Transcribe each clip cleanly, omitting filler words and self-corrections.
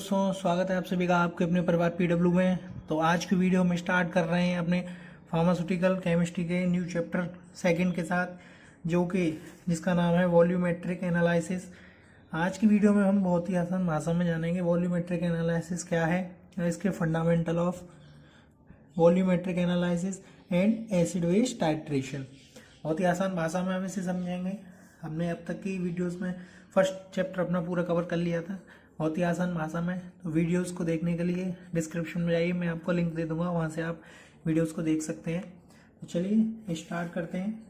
दोस्तों, स्वागत है आप सभी का आपके अपने परिवार पीडब्ल्यू में। तो आज की वीडियो में स्टार्ट कर रहे हैं अपने फार्मास्यूटिकल केमिस्ट्री के न्यू चैप्टर सेकंड के साथ, जो कि जिसका नाम है वॉल्यूमेट्रिक एनालिसिस। आज की वीडियो में हम बहुत ही आसान भाषा में जानेंगे वॉल्यूमेट्रिक एनालिसिस क्या है, इसके fundamental of volumetric analysis and acid base titration. बहुत ही आसान भाषा में हम इसे समझेंगे। हमने अब तक की वीडियोस में फर्स्ट चैप्टर अपना पूरा कवर कर लिया था बहुत ही आसान भाषा में। तो वीडियोस को देखने के लिए डिस्क्रिप्शन में जाइए, मैं आपको लिंक दे दूंगा, वहां से आप वीडियोस को देख सकते हैं। तो चलिए स्टार्ट करते हैं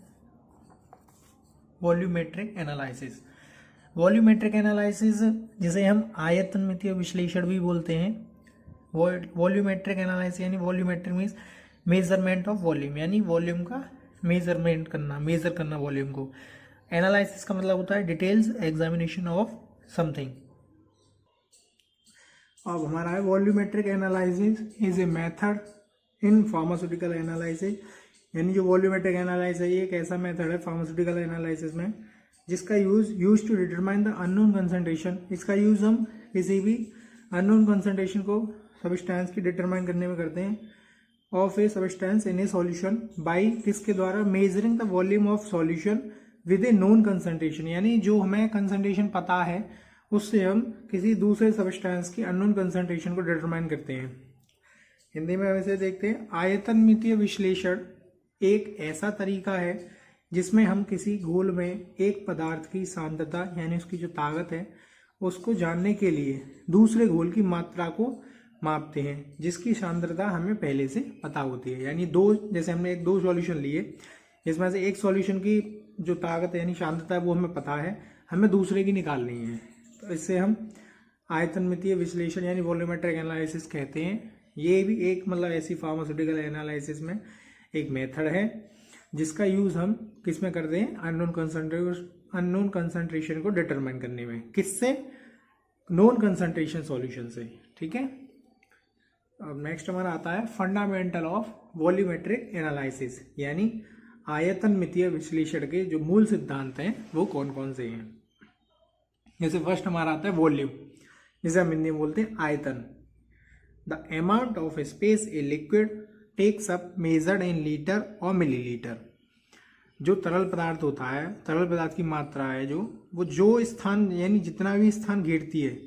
वॉल्यूमेट्रिक एनालिसिस। वॉल्यूमेट्रिक एनालिसिस जिसे हम आयतनमितीय विश्लेषण भी बोलते हैं। वॉल्यूमेट्रिक एनालिसिस यानी volumetric means measurement of volume, यानी वॉल्यूम का मेजरमेंट करना, मेजर करना वॉल्यूम को। एनालिसिस का मतलब होता है डिटेल्स एग्जामिनेशन ऑफ समथिंग। अब हमारा है volumetric analysis is a method in pharmaceutical analysis, यानी जो वॉल्यूमेट्रिक एनालिसिस है ये एक ऐसा मेथड है फार्मास्यूटिकल एनालिसिस में जिसका use to determine the unknown concentration. इसका यूज हम किसी भी अननोन कंसंट्रेशन को सब्सटेंस की डिटरमाइन करने में करते हैं of a substance in a solution by किसके द्वारा, measuring the volume of solution with a known concentration, यानी जो हमें कंसंट्रेशन पता है उससे हम किसी दूसरे सब्सटेंस की अननोन कंसंट्रेशन को डिटरमाइन करते हैं। हिंदी में वैसे देखते हैं, आयतनमितीय विश्लेषण एक ऐसा तरीका है जिसमें हम किसी घोल में एक पदार्थ की सांद्रता यानी उसकी जो ताकत है उसको जानने के लिए दूसरे घोल की मात्रा को मापते हैं जिसकी सांद्रता हमें पहले से पता होती है। यानी जैसे हमने दो सॉल्यूशन लिए, इसमें से एक सॉल्यूशन की जो ताकत है यानी सांद्रता है वो हमें पता है, हमें दूसरे की निकालनी है। तो इससे हम आयतनमितीय विश्लेषण यानी वॉल्यूमेट्रिक एनालिसिस कहते हैं। ये भी एक मतलब ऐसी फार्मास्यूटिकल एनालिसिस में एक मेथड है जिसका यूज हम किस में करते हैं, अननोन कंसंट्रेशन को डिटरमाइन करने में। किससे? नॉन कंसंट्रेशन सॉल्यूशन से। ठीक है। अब नेक्स्ट हमारा आता है फंडामेंटल ऑफ वॉल्यूमेट्रिक एनालिसिस, यानी आयतनमितीय विश्लेषण के जो मूल सिद्धांत हैं वो कौन कौन से हैं। जैसे फर्स्ट हमारा आता है वॉल्यूम, जिसे हम हिंदी में बोलते हैं आयतन। The amount of space a liquid takes up measured in litre और मिलीलीटर। जो तरल पदार्थ होता है, तरल पदार्थ की मात्रा है जो स्थान यानी जितना भी स्थान घेरती है,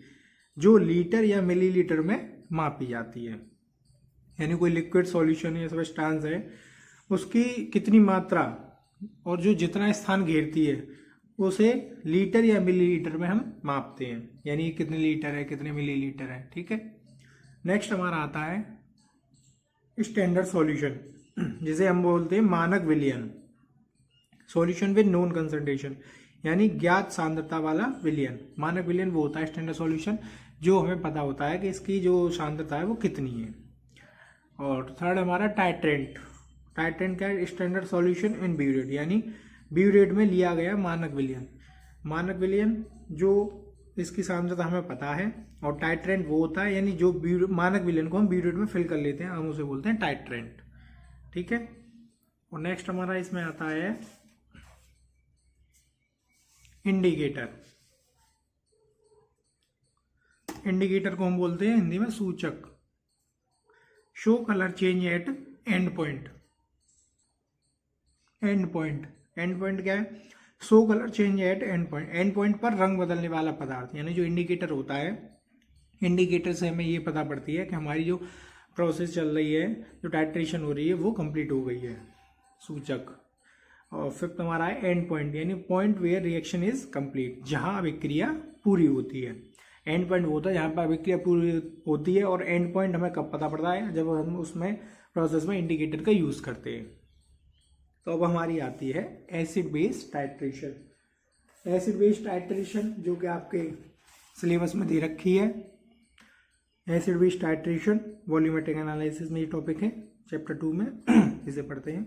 जो लीटर या मिलीलीटर में मापी जाती है। यानी कोई लिक्विड सॉल्यूशन या सब्सटेंस है उसकी कितनी मात्रा और जो जितना स्थान घेरती है उसे लीटर या मिलीलीटर में हम मापते हैं, यानी कितने लीटर है कितने मिलीलीटर है। ठीक है। नेक्स्ट हमारा आता है स्टैंडर्ड सॉल्यूशन, जिसे हम बोलते हैं मानक विलयन। सॉल्यूशन विद नोन कंसंट्रेशन, यानी ज्ञात सांद्रता वाला विलयन। मानक विलयन वो होता है स्टैंडर्ड सॉल्यूशन जो हमें पता होता है कि इसकी जो सांद्रता है वो कितनी है। और थर्ड हमारा टाइट्रेंट। टाइट्रेंट क्या है? स्टैंडर्ड सॉल्यूशन इन ब्यूरेट, यानी ब्यूरेट में लिया गया मानक विलयन। मानक विलयन जो इसकी सांद्रता हमें पता है, और टाइट्रेंट वो होता है यानी जो मानक विलयन को हम ब्यूरेट में फिल कर लेते हैं, हम उसे बोलते हैं टाइट्रेंट। ठीक है। और नेक्स्ट हमारा इसमें आता है इंडिकेटर। इंडिकेटर को हम बोलते हैं हिंदी में सूचक। Show colour change at and point. And point क्या है? Show colour change at and point. And point पर रंग बदलने वाला पदार्थ, यानी जो इंडिकेटर होता है, इंडिकेटर से हमें ये पता पड़ती है कि हमारी जो प्रोसेस चल रही है, जो टाइट्रेशन हो रही है वो कंप्लीट हो गई है, सूचक। और फिफ्थ हमारा है एंड पॉइंट, यानी point where reaction is complete, जहां अभिक्रिया पूरी होती है। एंड पॉइंट वो होता है जहां पर अभिक्रिया पूरी होती है, और एंड पॉइंट हमें कब पता पड़ता है? जब हम उसमें प्रोसेस में इंडिकेटर का यूज करते हैं। तो अब हमारी आती है acid base titration. Acid base titration जो कि आपके सिलेबस में दे रखी है। Acid base titration volumetric analysis में ये टॉपिक है, चैप्टर 2 में इसे पढ़ते हैं।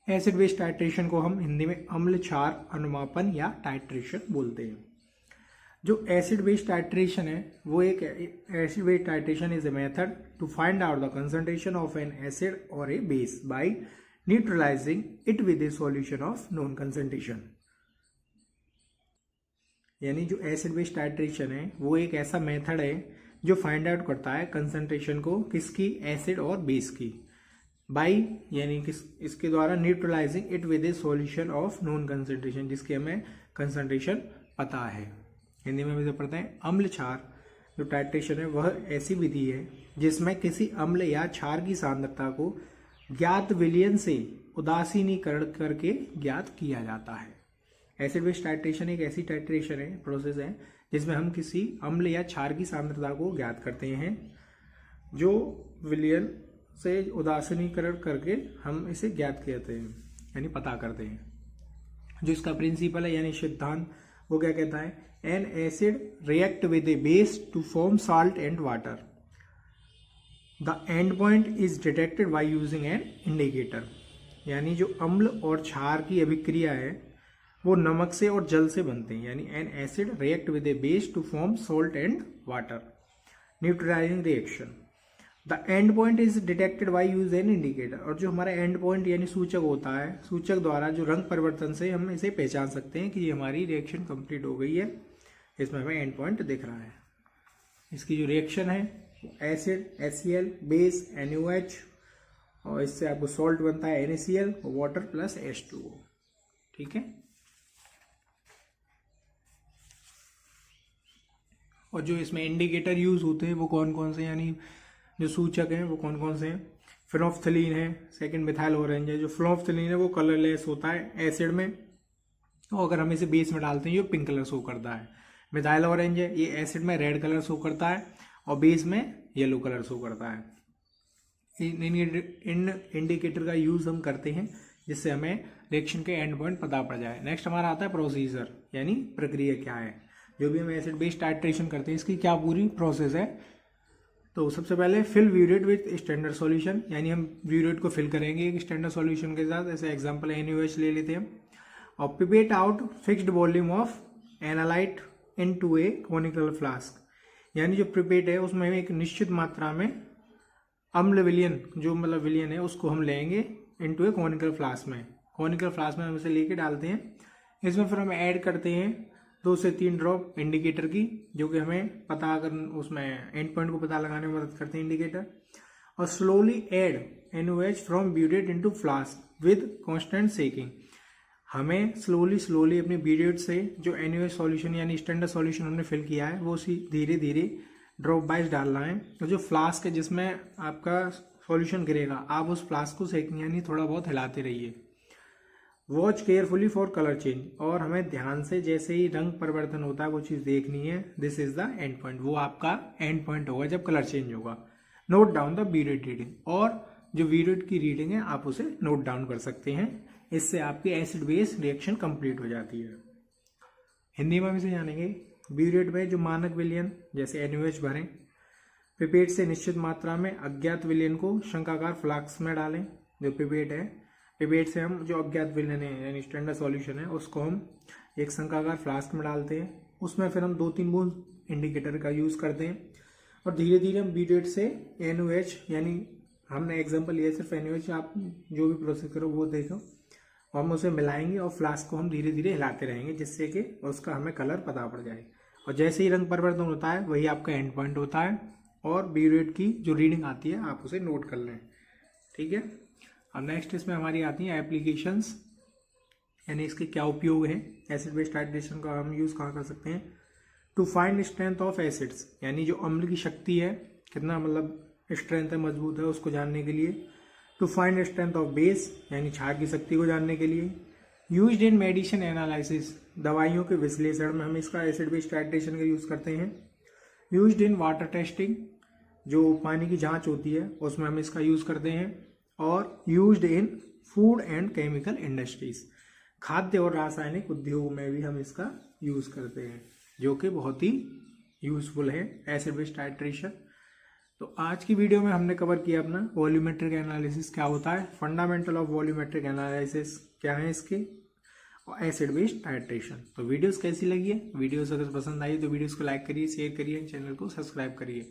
एसिड बेस टाइट्रेशन को हम हिंदी में अम्ल क्षार अनुमापन या टाइट्रेशन बोलते हैं। जो एसिड बेस टाइट्रेशन है वो एक acid base titration is a method to find out the concentration of an acid और a base by neutralizing it with a solution of known concentration। यानी जो एसिड बेस टाइट्रेशन है वो एक ऐसा मेथड है जो फाइंड आउट करता है कंसंट्रेशन को किसकी, एसिड और बेस की, बाई यानी किस इसके द्वारा neutralising it with A solution of known concentration, जिसके हमें कंसंट्रेशन पता है। हिंदी में भी पढ़ते हैं अम्ल क्षार जो टाइट्रेशन है वह ऐसी विधि है जिसमें किसी अम्ल या क्षार की सांद्रता को ज्ञात विलयन से उदासीनीकरण करके ज्ञात किया जाता है। एसिड बेस टाइट्रेशन एक ऐसी टाइट्रेशन है, प्रोसेस है जिसमें हम किसी अम्ल या क्षार की सांद्रता को ज्ञात करते हैं जो विलयन से उदासीनीकरण करके हम इसे ज्ञात करते हैं यानी पता करते हैं। जो इसका प्रिंसिपल है यानी सिद्धांत वो क्या कहता है, an acid react with a base to form salt and water, the end point is detected by using an indicator. यानी जो अम्ल और क्षार की अभिक्रिया है वो नमक से और जल से बनते हैं, यानी an acid react with a base to form salt and water, neutralising reaction, the end point is detected by use an indicator. और जो हमारा एंड पॉइंट यानी सूचक होता है, सूचक द्वारा जो रंग परिवर्तन से हम इसे पहचान सकते हैं कि ये हमारी रिएक्शन कंप्लीट हो गई है, इसमें हमें एंड पॉइंट दिख रहा है। इसकी जो रिएक्शन है एसिड HCl, बेस NaOH, और इससे आपको सॉल्ट बनता है NaCl और वाटर प्लस H2O। ठीक है, और जो इसमें इंडिकेटर यूज होते हैं वो कौन कौन से, यानी जो सूचक हैं वो कौन कौन से हैं, फिनोफ्थलीन है, सेकंड मिथाइल ऑरेंज है। जो फिनोफ्थलीन है वो कलरलेस होता है एसिड में, और अगर हम इसे बेस में डालते हैं ये पिंक कलर शो करता है। मिथाइल ऑरेंज है, ये एसिड में रेड कलर शो करता है और बेस में येलो कलर शो करता है। इन इंडिकेटर का यूज हम करते हैं जिससे हमें रिएक्शन के एंड पॉइंट पता पड़ जाए। नेक्स्ट हमारा आता है प्रोसीजर, यानी प्रक्रिया क्या है। जो भी हम एसिड बेस टाइट्रेशन करते हैं इसकी क्या पूरी प्रोसेस है। तो सबसे पहले fill burette with standard solution, यानी हम ब्यूरेट को फिल करेंगे एक स्टैंडर्ड सॉल्यूशन के साथ। ऐसे एग्जांपल NaOH ले लेते हैं। और pipette out fixed volume of analyte into A conical flask, यानी जो प्रिपेट है उसमें हम एक निश्चित मात्रा में अम्ल विलयन, जो मतलब विलयन है उसको हम लेंगे इनटू ए कॉनिकल फ्लास्क में। कॉनिकल फ्लास्क में हम इसे लेके डालते हैं। इसमें फिर हम ऐड करते हैं 2 से 3 ड्रॉप इंडिकेटर की, जो कि हमें पता कर उसमें एंड पॉइंट को पता लगाने में मदद करते हैं इंडिकेटर। और slowly add NaOH from burette into flask with constant shaking. हमें स्लोली अपने ब्यूरेट से जो NaOH सॉल्यूशन यानी स्टैंडर्ड सॉल्यूशन हमने फिल किया है वो उसी धीरे धीरे ड्रॉप वाइज डालना है। तो जो फ्लास्क है जिसमें आपका सॉल्यूशन गिरेगा, आप उस फ्लास्क को सेकेंगे यानी थोड़ा बहुत हिलाते रहिए। Watch carefully for colour change, और हमें ध्यान से जैसे ही रंग परिवर्तन होता है वो चीज़ देखनी है। This is the end point, वो आपका एंड पॉइंट होगा जब कलर चेंज होगा। Note down the burette reading, और जो ब्यूरेट की रीडिंग है आप उसे नोट डाउन कर सकते हैं। इससे आपकी एसिड बेस रिएक्शन कंप्लीट हो जाती है। हिंदी में भी से जानेंगे। ब्यूरेट में जो मानक विलयन जैसे NaOH भरें, पिपेट से निश्चित मात्रा में अज्ञात विलयन को शंकाकार फ्लास्क में डालें। जो पिपेट है, पिपेट से हम जो अज्ञात विलयन है यानी स्टैंडर्ड सॉल्यूशन है उसको हम एक शंकाकार फ्लास्क में डालते हैं। उसमें फिर हम 2-3 बूंद इंडिकेटर का यूज करते हैं और धीरे धीरे हम ब्यूरेट से NaOH, यानी हमने एग्जाम्पल लिया सिर्फ NaOH, आप जो भी प्रोसेस करो वो देखो, और हम उसे मिलाएंगे और फ्लास्क को हम धीरे धीरे हिलाते रहेंगे जिससे कि उसका हमें कलर पता पड़ जाए। और जैसे ही रंग परिवर्तन होता है वही आपका एंड पॉइंट होता है, और ब्यूरेट की जो रीडिंग आती है आप उसे नोट कर लें। ठीक है, अब नेक्स्ट इसमें हमारी आती हैं एप्लीकेशंस, यानी इसके क्या उपयोग हैं। एसिड बेस टाइट्रेशन का हम यूज़ कहाँ कर सकते हैं। To find strength of acids, यानी जो अम्ल की शक्ति है कितना मतलब स्ट्रेंथ है, मजबूत है, उसको जानने के लिए। To find strength of base, यानी क्षार की शक्ति को जानने के लिए। यूज्ड इन मेडिसिन एनालिसिस, दवाइयों के विश्लेषण में हम इसका एसिड बेस टाइट्रेशन का यूज़ करते हैं। यूज्ड इन वाटर टेस्टिंग, जो पानी की जांच होती है उसमें हम इसका यूज़ करते हैं। और used in food and chemical industries, खाद्य और रासायनिक उद्योग में भी हम इसका यूज़ करते हैं, जो कि बहुत ही यूजफुल है एसिड बेस टाइट्रेशन। तो आज की वीडियो में हमने कवर किया अपना वॉल्यूमेट्रिक एनालिसिस क्या होता है, फंडामेंटल ऑफ वॉल्यूमेट्रिक एनालिसिस क्या है इसके, और एसिड बेस टाइट्रेशन। तो वीडियोस कैसी लगी है, वीडियोस अगर पसंद आई तो वीडियोस को लाइक करिए, शेयर करिए, चैनल को सब्सक्राइब करिए।